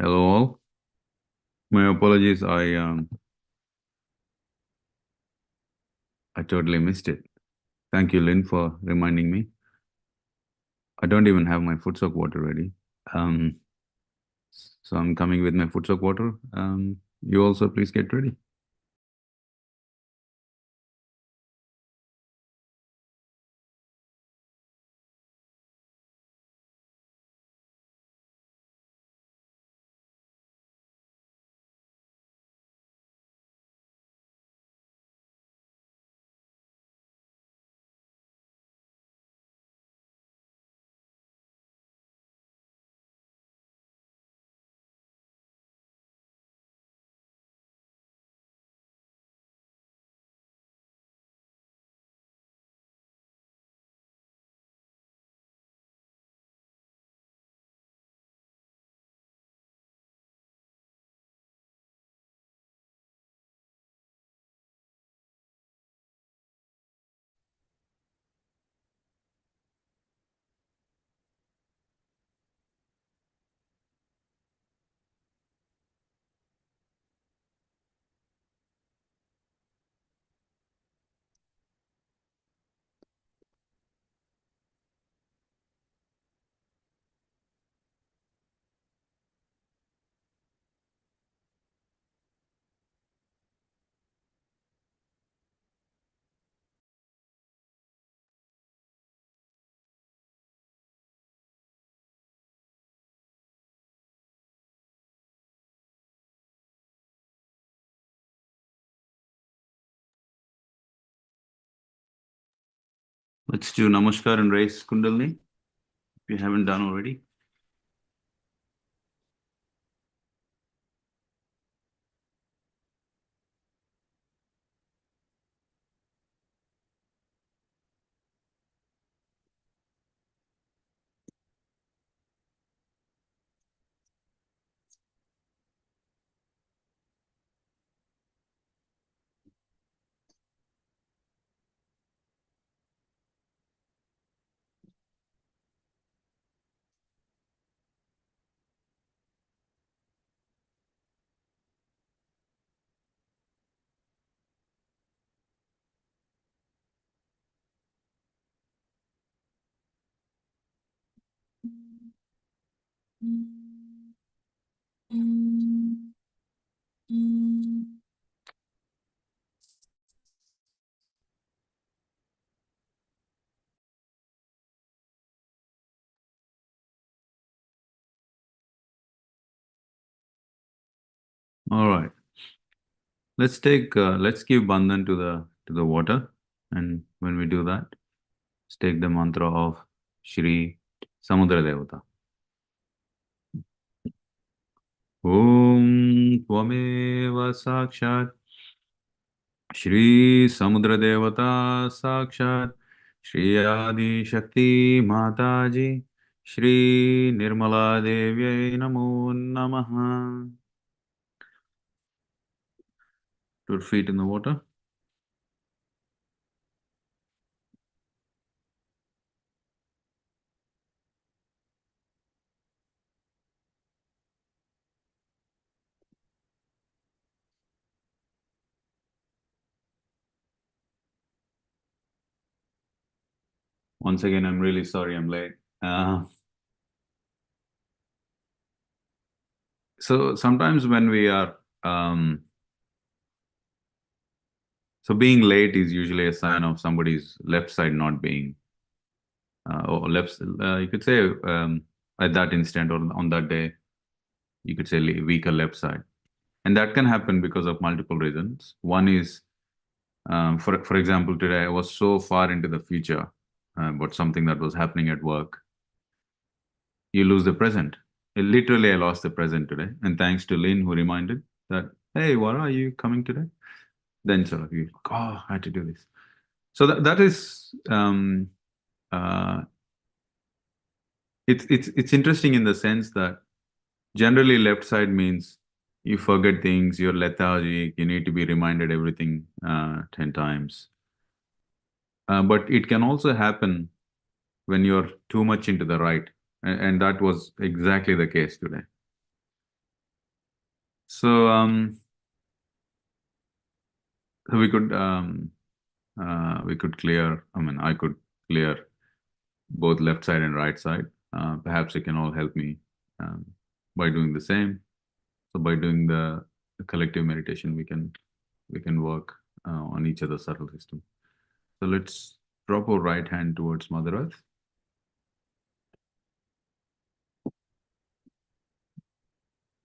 Hello all. My apologies. I totally missed it. Thank you, Lynn, for reminding me. I don't even have my foot soak water ready. Um, so I'm coming with my foot soak water. You also please get ready. Let's do Namaskar and raise Kundalini if you haven't done already. All right. Let's give Bandhan to the water, and when we do that, let's take the mantra of Shri Samudra Devata. Om Tvameva Sakshat Shri Samudra Devata Sakshat Shri Adi Shakti Mataji Shri Nirmala Devyai Namo Namaha. Put feet in the water. Once again, I'm really sorry I'm late. So sometimes when we are, so being late is usually a sign of somebody's left side not being, or left, you could say at that instant or on that day, you could say weaker left side. And that can happen because of multiple reasons. One is, for example, today I was so far into the future about something that was happening at work. You lose the present. Literally, I lost the present today. And thanks to Lynn, who reminded that, hey, what are you coming today? Then sort of you, oh, I had to do this. So that is, uh, it's interesting in the sense that generally left side means you forget things, you're lethargic, you need to be reminded everything 10 times. But it can also happen when you're too much into the right. And that was exactly the case today. So we could clear. I mean, I could clear both left side and right side. Perhaps you can all help me um, by doing the same. So by doing the collective meditation, we can work on each other's subtle system. So let's drop our right hand towards Mother Earth,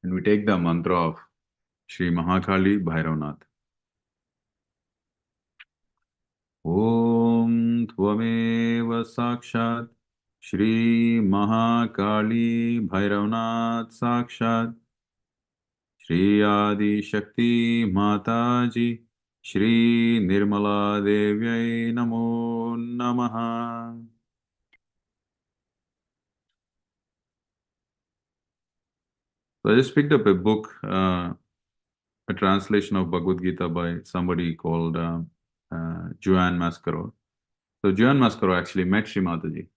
and we take the mantra of Shri Mahakali Bhairavnath. Om Tvameva Sakshat Shri Mahakali Bhairavnath Sakshat Shri Adi Shakti Mataji Shri Nirmala Devyai Namo Namaha. So I just picked up a book, a translation of Bhagavad Gita by somebody called Joanne Mascaro. So Joanne Mascaro actually met Shri Mataji.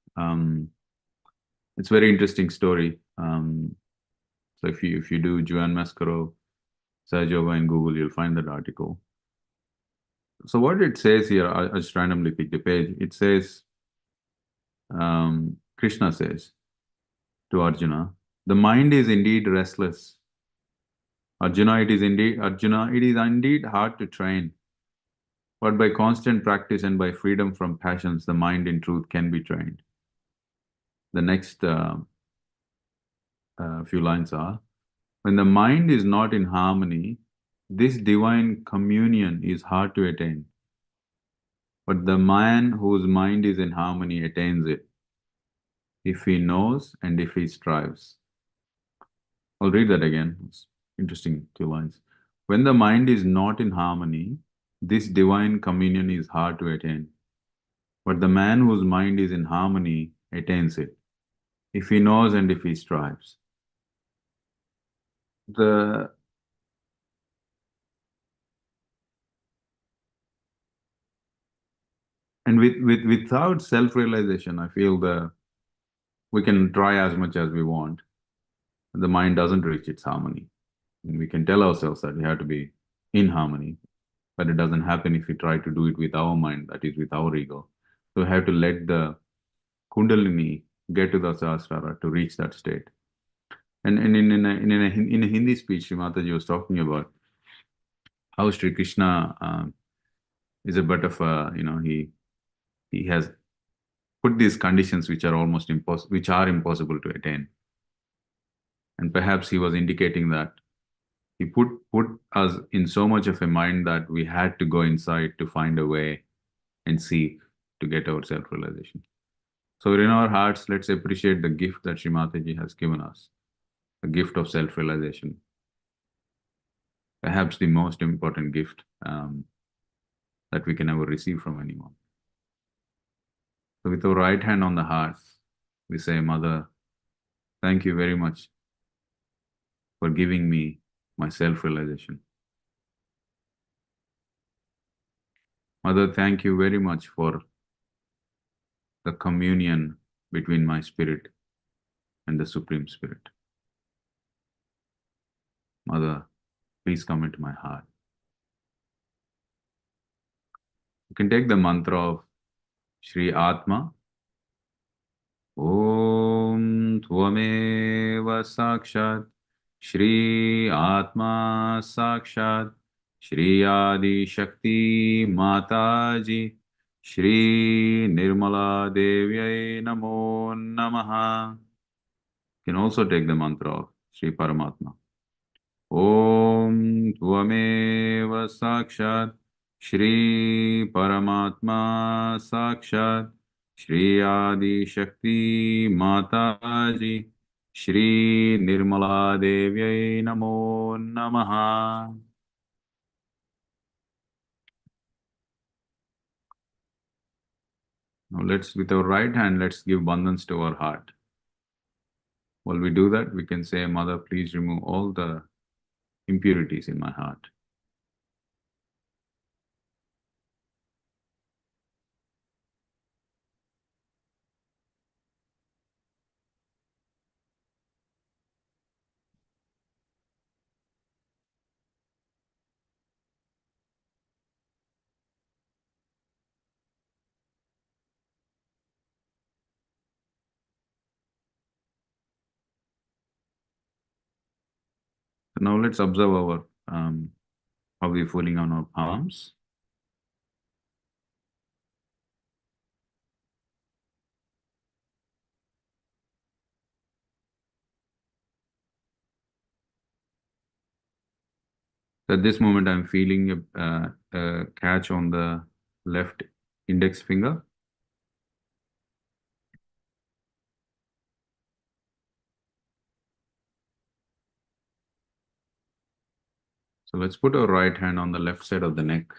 It's a very interesting story. So if you do Joanne Mascaro Sahaja Yoga in Google, you'll find that article. So what it says here, I just randomly picked the page. It says, Krishna says to Arjuna, the mind is indeed restless. Arjuna, it is indeed hard to train. But by constant practice and by freedom from passions, the mind in truth can be trained. The next few lines are, when the mind is not in harmony, this divine communion is hard to attain. But the man whose mind is in harmony attains it, if he knows and if he strives. I'll read that again. It's interesting, two lines. When the mind is not in harmony, this divine communion is hard to attain. But the man whose mind is in harmony attains it, if he knows and if he strives. The and without self-realization, I feel we can try as much as we want. The mind doesn't reach its harmony. And we can tell ourselves that we have to be in harmony, but it doesn't happen if we try to do it with our mind, that is with our ego. So we have to let the Kundalini get to the Sahasrara to reach that state. And in a Hindi speech, Shri Mataji was talking about how Sri Krishna is a bit of a, he has put these conditions which are almost impossible, which are impossible to attain. And perhaps he was indicating that he put us in so much of a mind that we had to go inside to find a way and seek to get our self-realization. So in our hearts, let's appreciate the gift that Shri Mataji has given us, the gift of self-realization. Perhaps the most important gift that we can ever receive from anyone. So with our right hand on the heart, we say, Mother, thank you very much for giving me my self-realization. Mother, thank you very much for the communion between my spirit and the Supreme Spirit. Mother, please come into my heart. You can take the mantra of Shri Atma. Om Tvameva Sakshat Shri Atma Sakshat Shri Adi Shakti Mataji Shri Nirmala Devyai Namo Namaha. You can also take the mantra of Shri Paramatma. Om Tvameva Sakshat Shri Paramatma Sakshat Shri Adi Shakti Mataji Shri Nirmala Devyai Namo Namaha. Now with our right hand, let's give bandhans to our heart. While we do that, we can say, Mother, please remove all the impurities in my heart. Now let's observe our how we're feeling on our palms. At this moment, I'm feeling a catch on the left index finger. So let's put our right hand on the left side of the neck.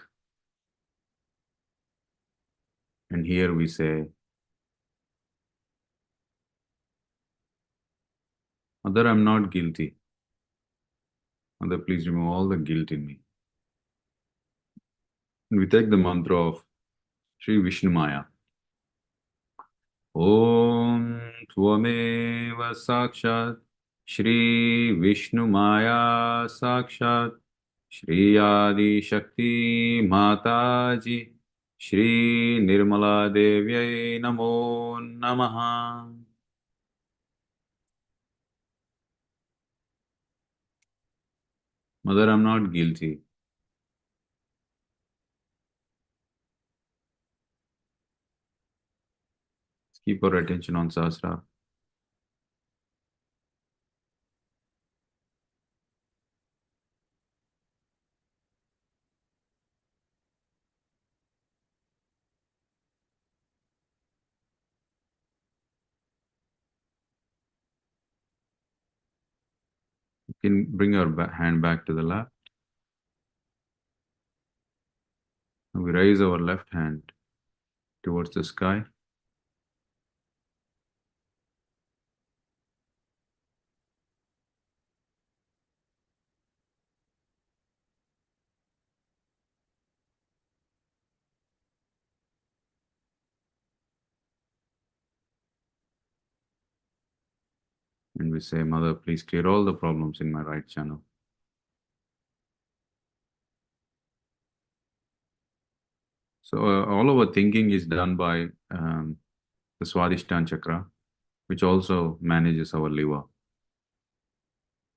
And here we say, Mother, I'm not guilty. Mother, please remove all the guilt in me. And we take the mantra of Shri Vishnu Maya. Om Tvameva Sakshat Shri Vishnu Maya Sakshat Shri Adi Shakti Mataji Shri Nirmala Devyai Namo Namaha. Mother, I'm not guilty. Let's keep our attention on Sahasrara. You can bring our hand back to the lap. And we raise our left hand towards the sky. And we say, Mother, please clear all the problems in my right channel. So all our thinking is done by the Swadhisthana chakra, which also manages our liver.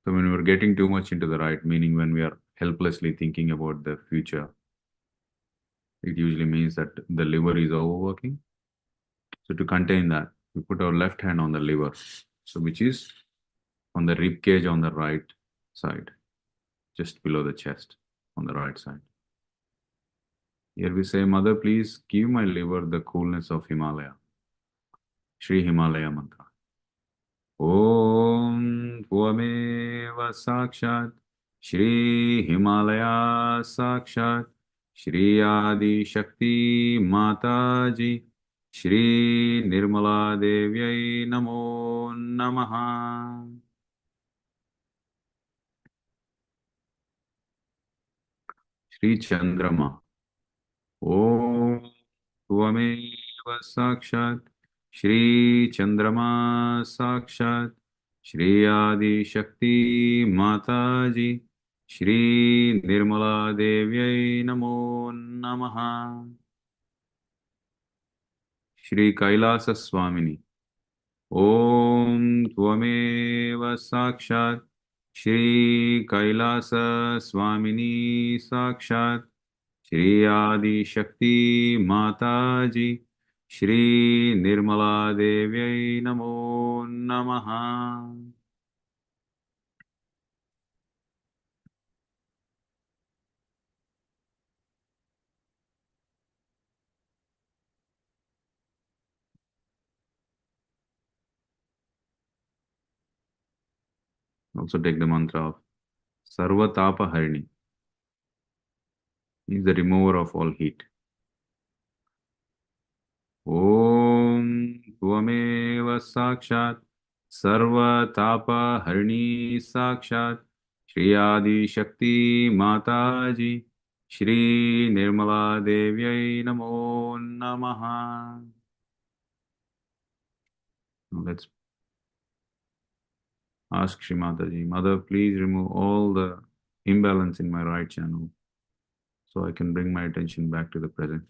So when we're getting too much into the right, meaning when we are helplessly thinking about the future, it usually means that the liver is overworking. So to contain that, we put our left hand on the liver, so which is on the rib cage on the right side, just below the chest on the right side. Here we say, Mother, please give my liver the coolness of Himalaya. Shri Himalaya mantra. Om Tvameva Sakshat Shri Himalaya Sakshat Shri Adi Shakti Mataji Shri Nirmala Devyai Namo Namaha. Shri Chandrama. Om Tvameva Sakshat Shri Chandrama Sakshat Shri Adi Shakti Mataji Shri Nirmala Devyai Namo Namaha. Shri Kailasa Swamini. Om Tvameva Sakshat Shri Kailasa Swamini Sakshat Shri Adi Shakti Mataji Shri Nirmala Devyai Namo Namaha. Also take the mantra of Sarva Tapa Harini. He is the remover of all heat. Om Tvameva Sakshat Sarva Tapa Harini Sakshat Shri Adi Shakti Mataji Shri Nirmala Devyai Namo Namaha. Now let's ask Shri Mataji, Mother, please remove all the imbalance in my right channel so I can bring my attention back to the present.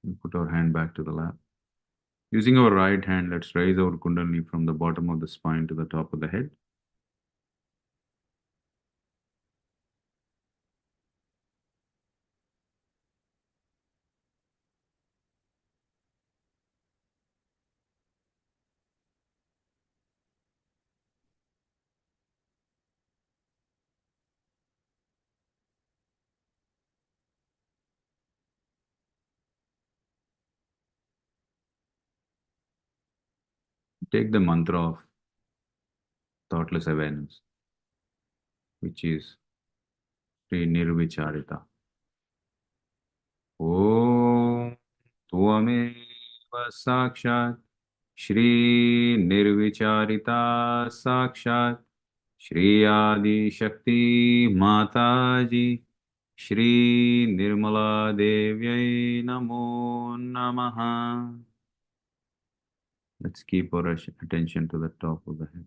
And put our hand back to the lap. Using our right hand, let's raise our Kundalini from the bottom of the spine to the top of the head. take the mantra of thoughtless awareness, which is Sri Nirvicharita. Om Tvameva Sakshat Shri Nirvicharita Sakshat Shri Adi Shakti Mataji Shri Nirmala Devyai Namo Namaha. Let's keep our attention to the top of the head.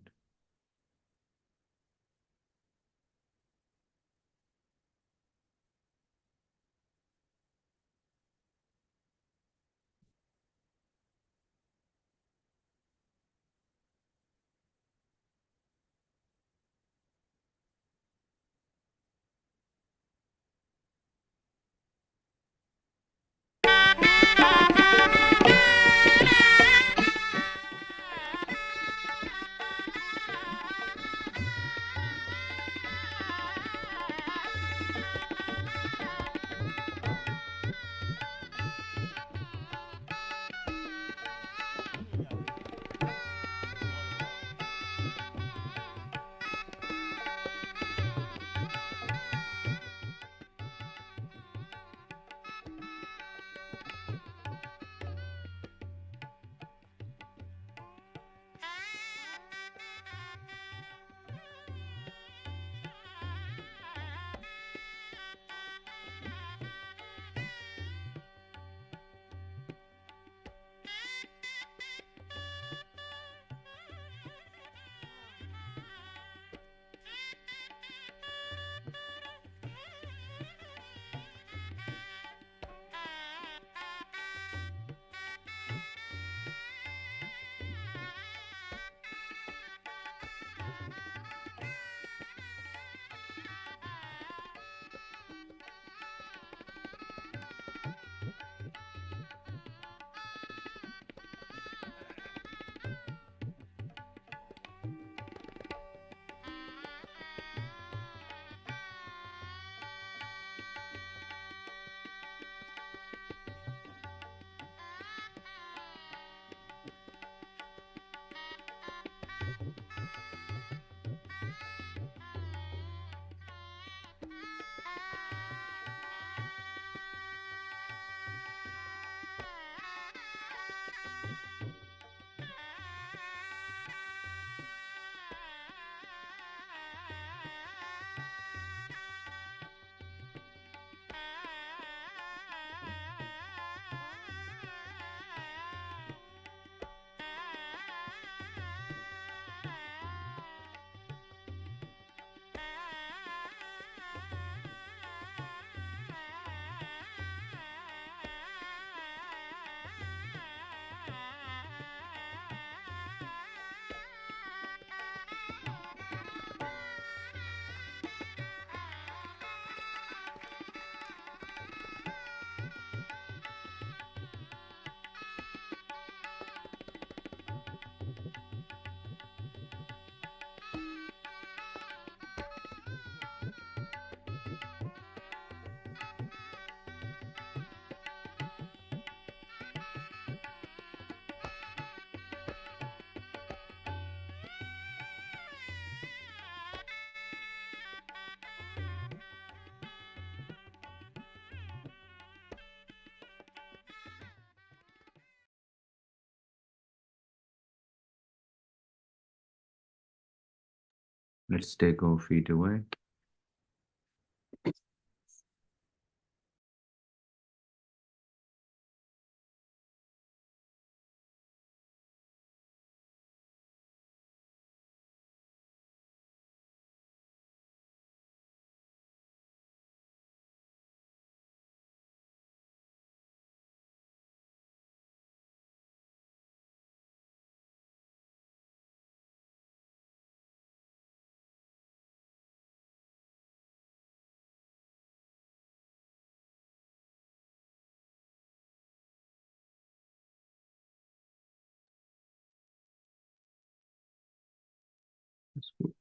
Let's take our feet away.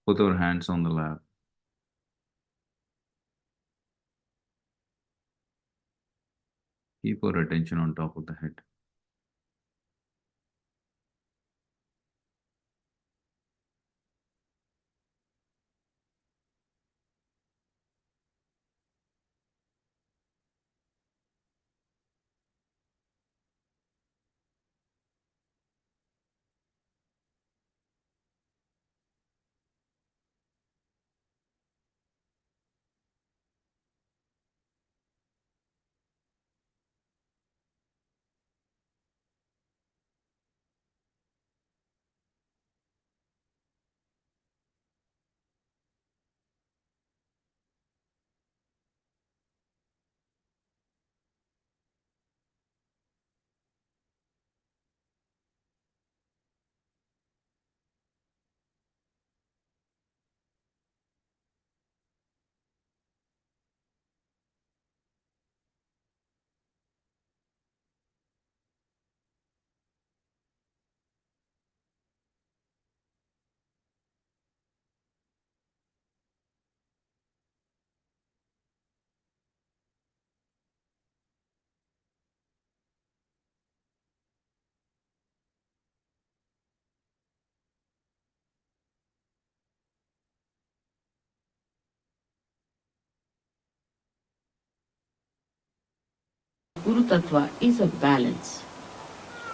Put our hands on the lap. Keep our attention on top of the head. Guru Tattva is a balance.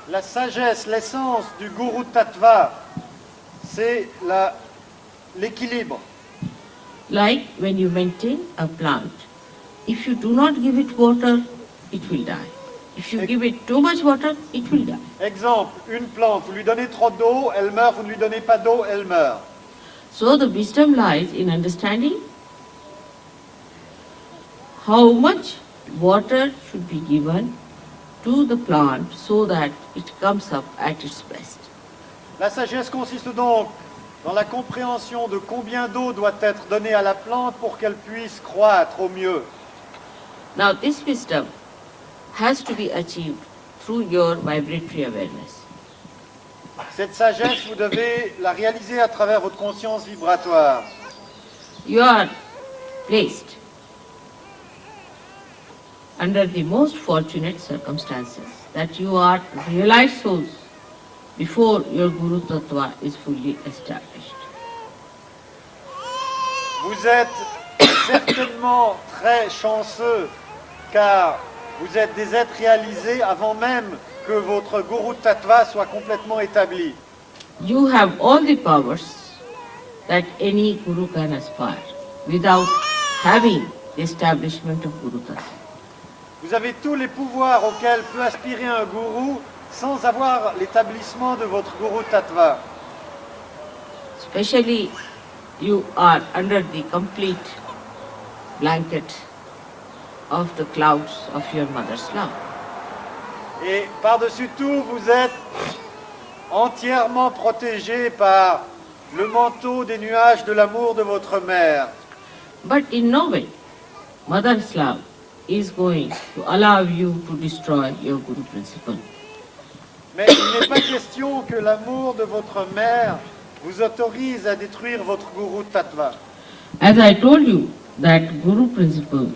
La sagesse, l'essence du Guru Tattva, c'est l'équilibre. Like when you maintain a plant, if you do not give it water, it will die. If you give it too much water, it will die. Exemple, une plante, vous lui donnez trop d'eau, elle meurt, vous ne lui donnez pas d'eau, elle meurt. So the wisdom lies in understanding how much water should be given to the plant so that it comes up at its best. La sagesse consiste donc dans la compréhension de combien d'eau doit être donnée à la plante pour qu'elle puisse croître au mieux. Now this wisdom has to be achieved through your vibratory awareness. Cette sagesse, vous devez la réaliser à travers votre conscience vibratoire. You are placed under the most fortunate circumstances that you are realized souls before your Guru Tattva is fully established. Vous êtes certainement très chanceux car vous êtes des êtres réalisés avant même que votre Guru Tattva soit complètement établi. You have all the powers that any Guru can aspire without having the establishment of Guru Tattva. Vous avez tous les pouvoirs auxquels peut aspirer un gourou sans avoir l'établissement de votre Guru Tattva. Especially you are under the complete blanket of the clouds of your mother's love. Et par-dessus tout, vous êtes entièrement protégé par le manteau des nuages de l'amour de votre mère. But in no way, mother's love is going to allow you to destroy your Guru principle. Mais il n'est pas question que l'amour de votre mère vous autorise à détruire votre Guru Tattva. As I told you, that Guru principle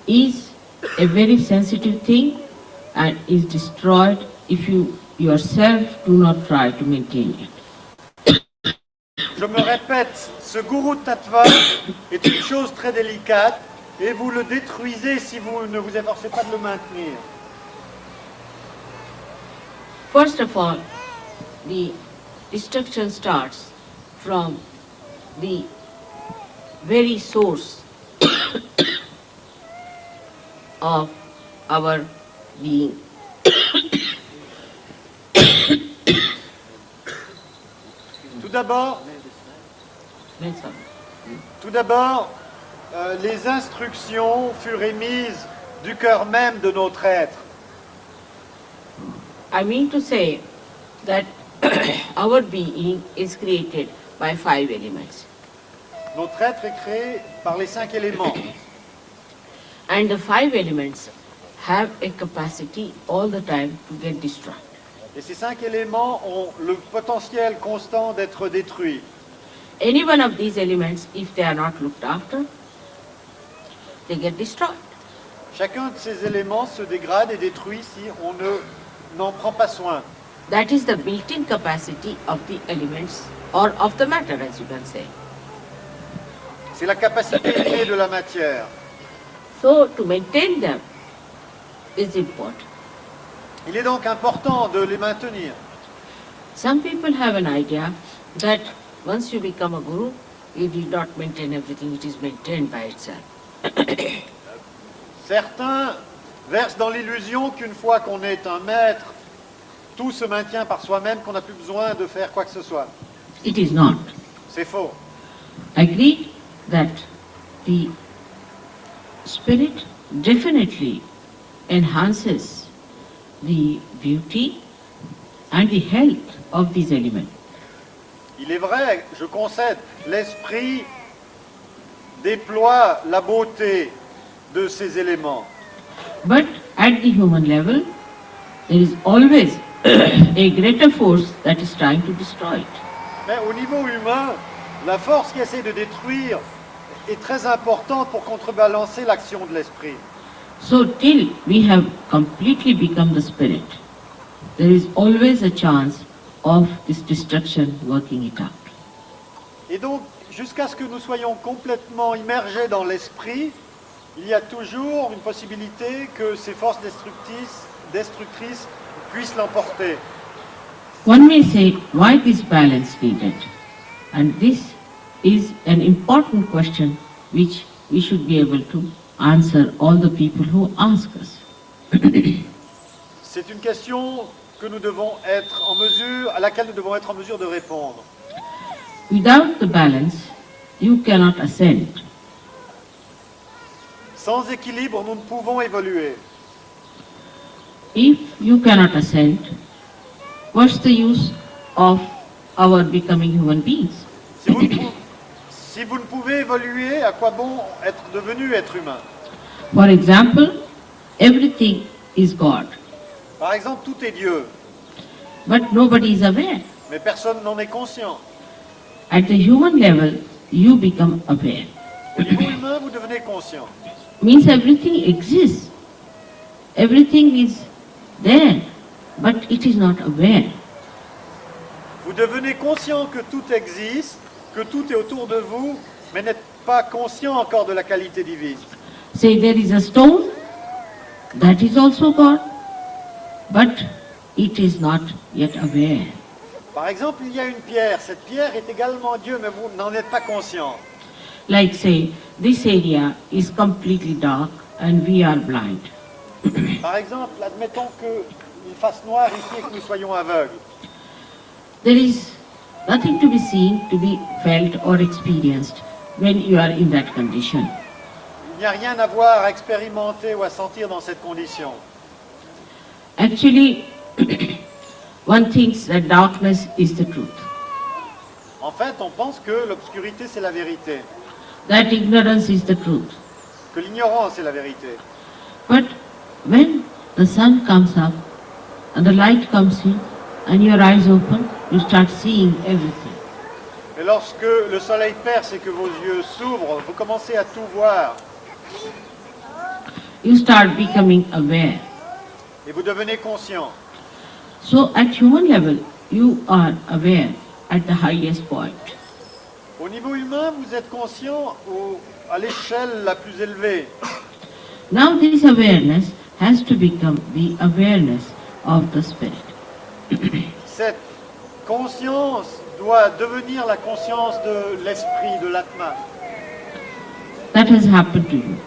is a very sensitive thing and is destroyed if you yourself do not try to maintain it. Je me répète, ce Guru Tattva est une chose très délicate et vous le détruisez si vous ne vous efforcez pas de le maintenir. First of all, the destruction starts from the very source of our being. Tout d'abord, les instructions furent émises du cœur même de notre être. I mean to say that our being is created by 5 elements. Notre être est créé par les 5 éléments. And the 5 elements have a capacity all the time to get destroyed. Et ces 5 éléments ont le potentiel constant d'être détruits. Any one of these elements, if they are not looked after, they get destroyed. Chacun de ces éléments se dégrade et détruit si on n'en prend pas soin. That is the built-in capacity of the elements or of the matter, as you can say. C'est la capacité innée de la matière. So to maintain them is important. Il est donc important de les maintenir. Some people have an idea that once you become a guru, you did not maintain everything, it is maintained by itself. Certains versent dans l'illusion qu'une fois qu'on est un maître, tout se maintient par soi-même, qu'on n'a plus besoin de faire quoi que ce soit. It is not. C'est faux. Agree that the spirit definitely enhances the beauty and the health of these elements. Il est vrai, je concède, l'esprit déploie la beauté de ces éléments. But at the human level, there is always a greater force that is trying to destroy it. Mais au niveau humain, la force qui essaie de détruire est très importante pour contrebalancer l'action de l'esprit. So till we have completely become the spirit, there is always a chance of this destruction working it out. Et donc, jusqu'à ce que nous soyons complètement immergés dans l'esprit, il y a toujours une possibilité que ces forces destructrices puissent l'emporter. One may say, why this balance needed? And this is an important question which we should be able to answer all the people who ask us. C'est une question que nous devons être en mesure, à laquelle nous devons être en mesure de répondre. Without the balance, you cannot ascend. Sans équilibre, nous ne pouvons évoluer. If you cannot ascend, what's the use of our becoming human beings? Si vous ne pouvez évoluer, à quoi bon être devenu être humain? For example, everything is God, Par exemple, tout est Dieu, but nobody is aware. mais personne n'en est conscient. At the human level, you become aware. Au niveau humain, vous devenez conscient. Means everything exists. Everything is there, but it is not aware. Vous devenez conscient que tout existe, que tout est autour de vous, mais n'êtes pas conscient encore de la qualité divine. Say there is a stone, that is also God, but it is not yet aware. Par exemple, il y a une pierre. Cette pierre est également Dieu, mais vous n'en êtes pas conscient. Like say, this area is completely dark and we are blind. Par exemple, admettons qu'il fasse noir ici et que nous soyons aveugles. There is nothing to be seen, to be felt or experienced when you are in that condition. Il n'y a rien à voir, à expérimenter ou à sentir dans cette condition. Actually, one thinks that darkness is the truth, En fait, on pense que l'obscurité, c'est la vérité, that ignorance is the truth. que l'ignorance est la vérité. But when the sun comes up and the light comes in and your eyes open, you start seeing everything. Et lorsque le soleil perce et que vos yeux s'ouvrent, vous commencez à tout voir You start becoming aware. et vous devenez conscient. So at human level, you are aware at the highest point. Au niveau humain, vous êtes conscient à l'échelle la plus élevée. Now this awareness has to become the awareness of the spirit. Cette conscience doit devenir la conscience de l'esprit, de l'atma. That has happened to you.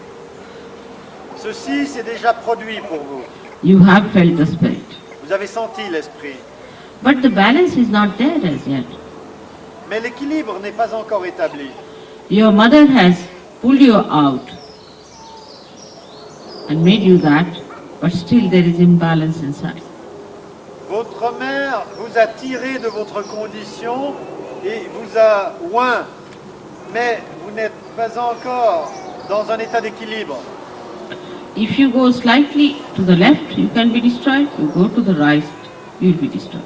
Ceci s'est déjà produit pour vous. You have felt the spirit. Vous avez senti l'esprit. But the balance is not there as yet. Mais l'équilibre n'est pas encore établi. Your mother has pulled you out and made you that, but still there is imbalance inside. Votre mère vous a tiré de votre condition et vous a oint, mais vous n'êtes pas encore dans un état d'équilibre. If you go slightly to the left, you can be destroyed. You go to the right, you will be destroyed.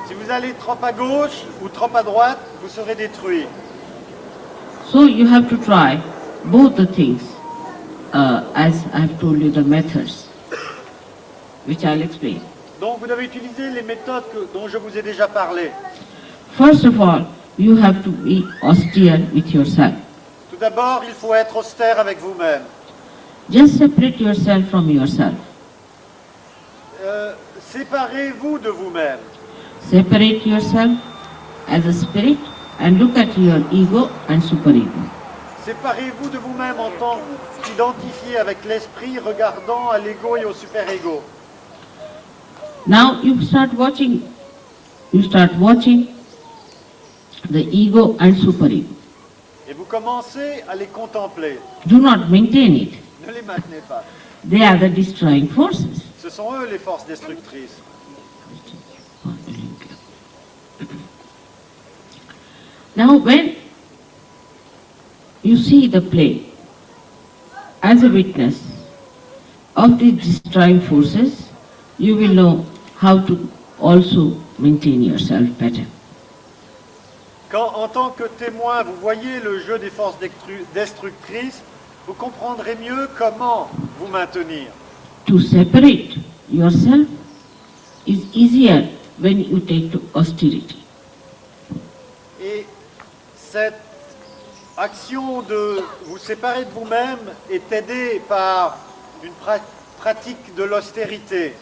Si vous allez trop à gauche ou trop à droite, vous serez détruit. So you have to try both the things, as I have told you the methods, which I'll explain. Donc vous devez utiliser les méthodes dont je vous ai déjà parlé. First of all, you have to be austere with yourself. Tout d'abord, il faut être austère avec vous-même. Just separate yourself from yourself. Séparez-vous de vous-même. Separate yourself as a spirit and look at your ego and superego. Séparez-vous de vous-même en tant qu'identifié avec l'esprit, regardant à l'ego et au super-ego. Now you start watching the ego and superego. Et vous commencez à les contempler. Do not maintain it. Ne les maintenez pas. They are the destroying forces. Ce sont eux les forces destructrices. Now when you see the play as a witness of the destroying forces, you will know how to also maintain yourself better. Quand, en tant que témoin, vous voyez le jeu des forces destructrices, vous comprendrez mieux comment vous maintenir. To separate yourself is easier when you take to austerity. Et cette action de vous séparer de vous-même est aidée par une pratique de l'austérité.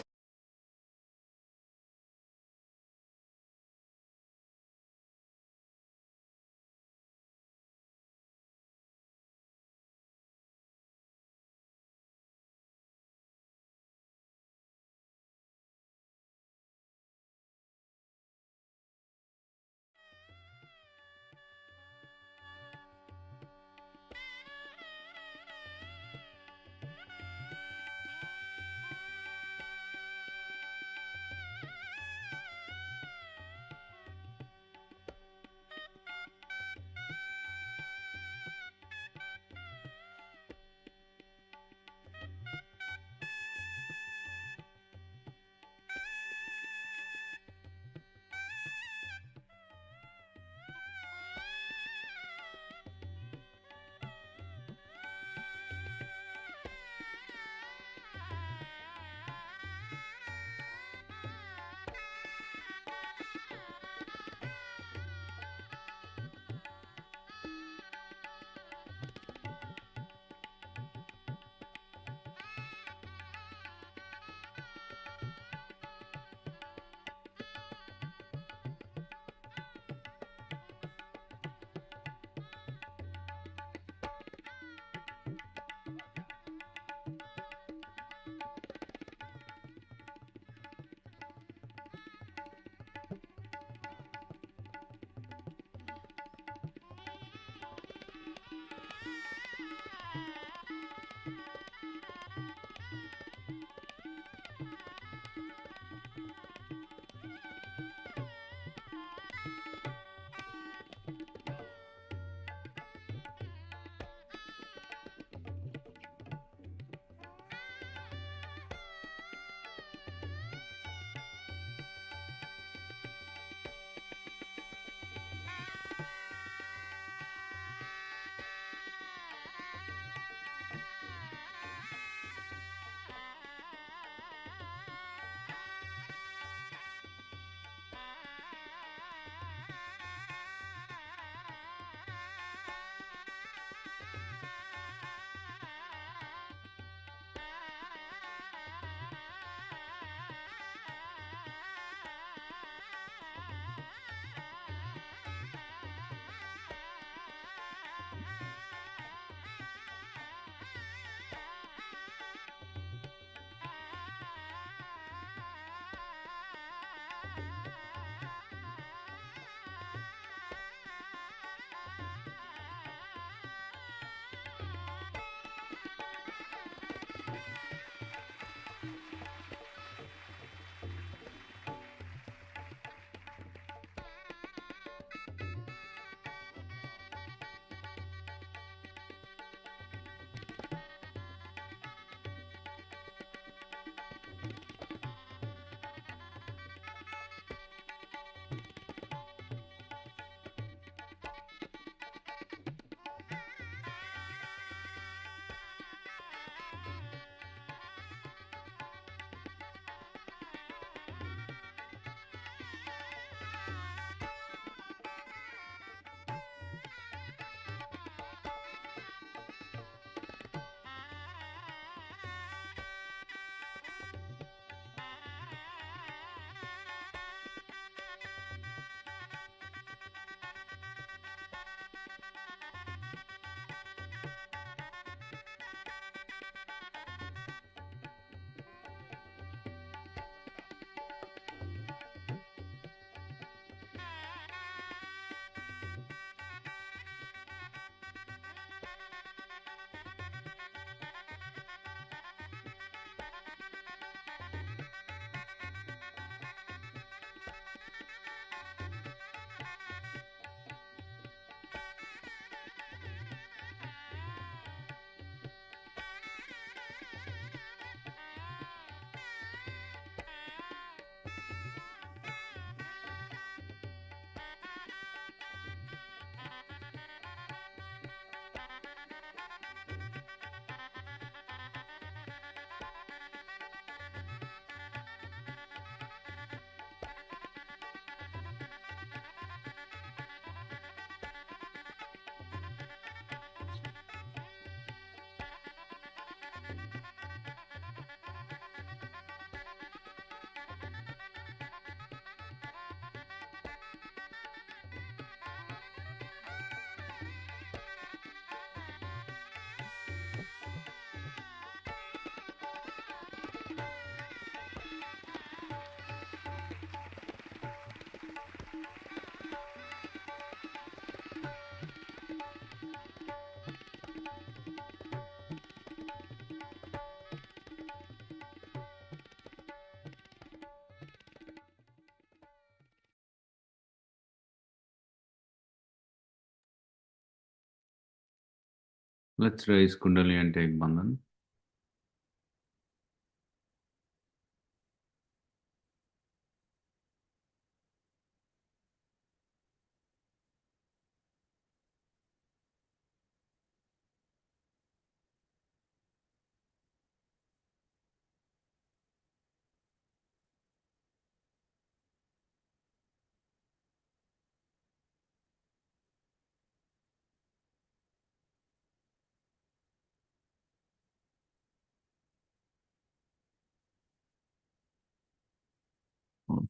Let's raise Kundalini and take Bandhan.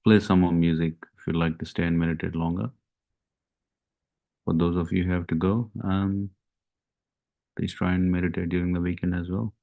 Play some more music if you'd like to stay and meditate longer. For those of you who have to go, please try and meditate during the weekend as well.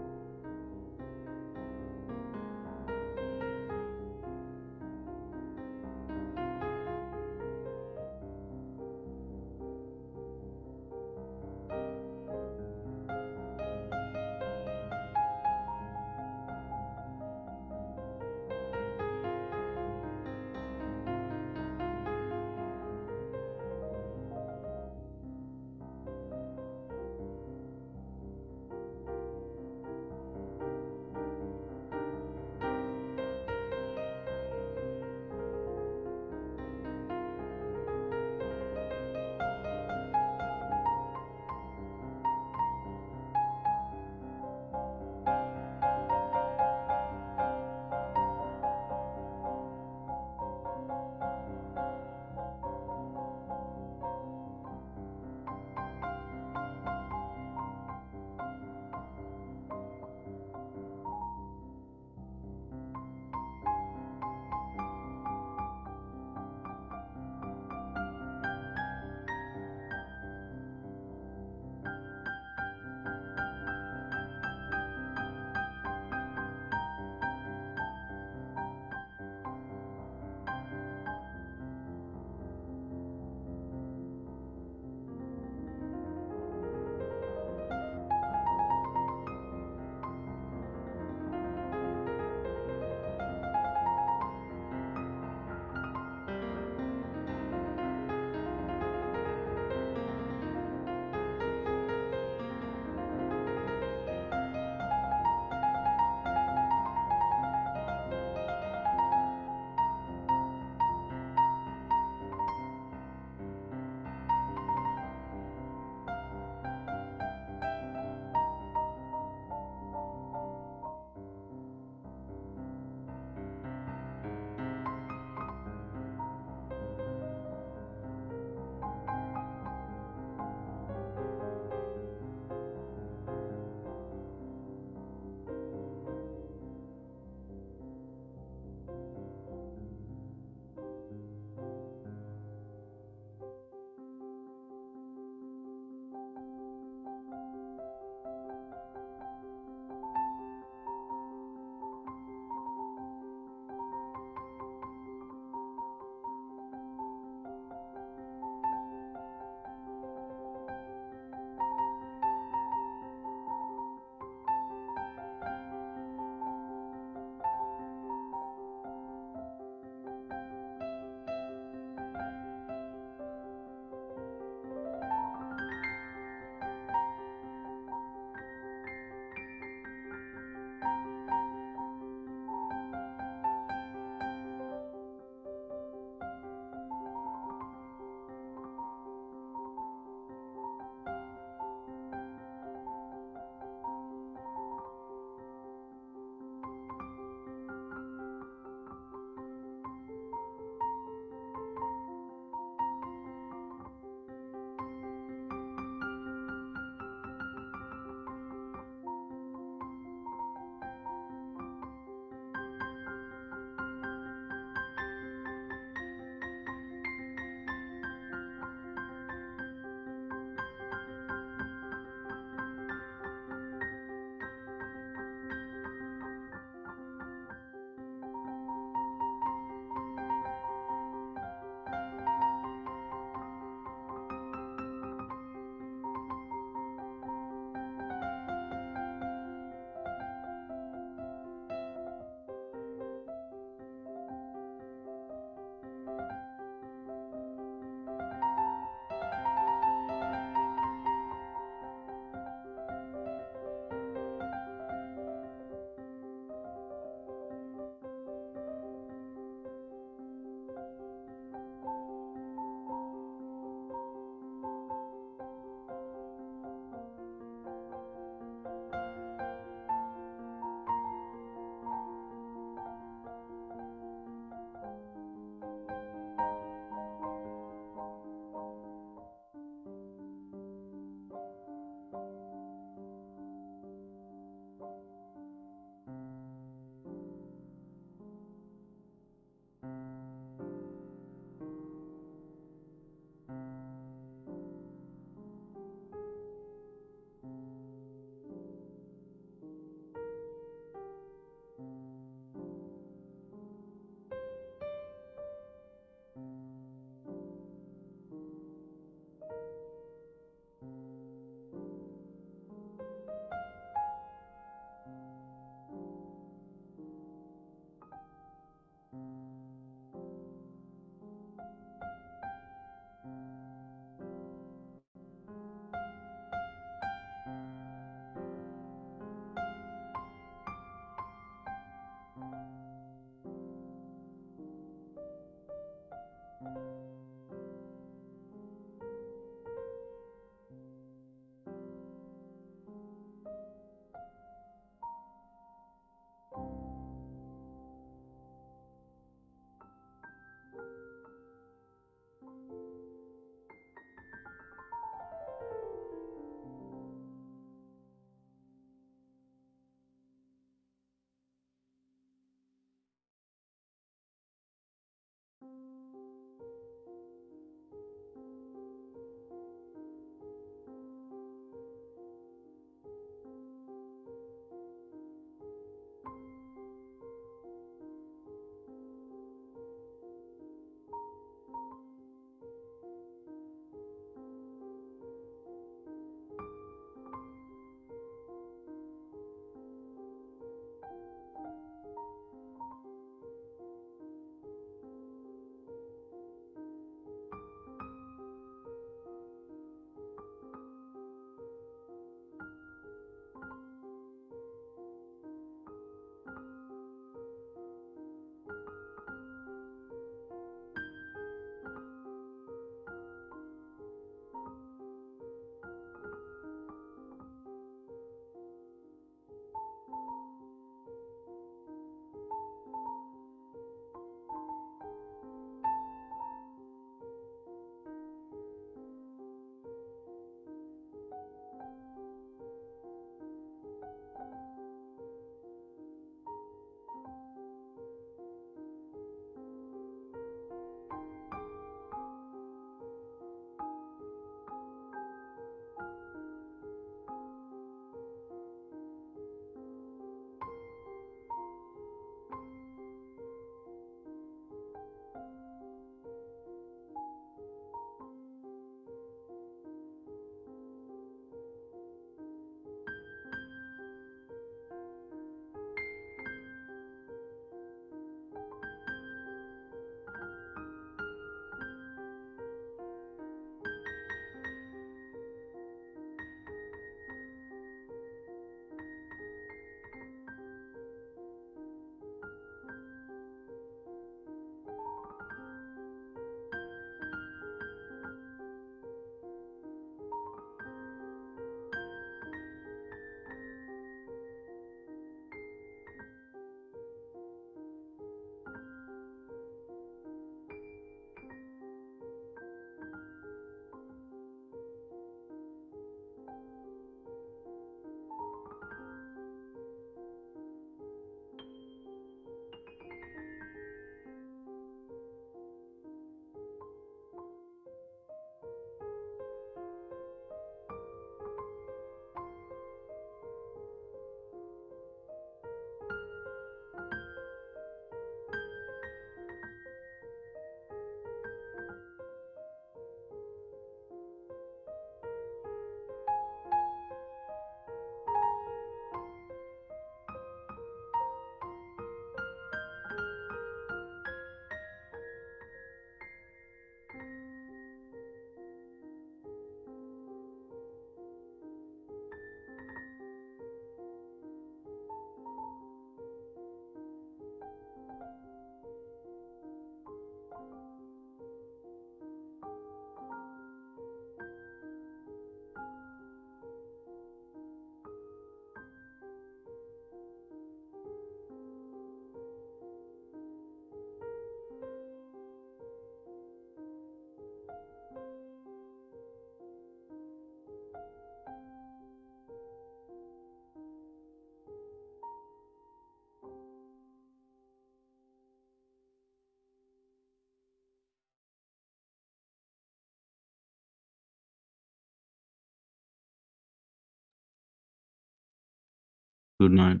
Good night.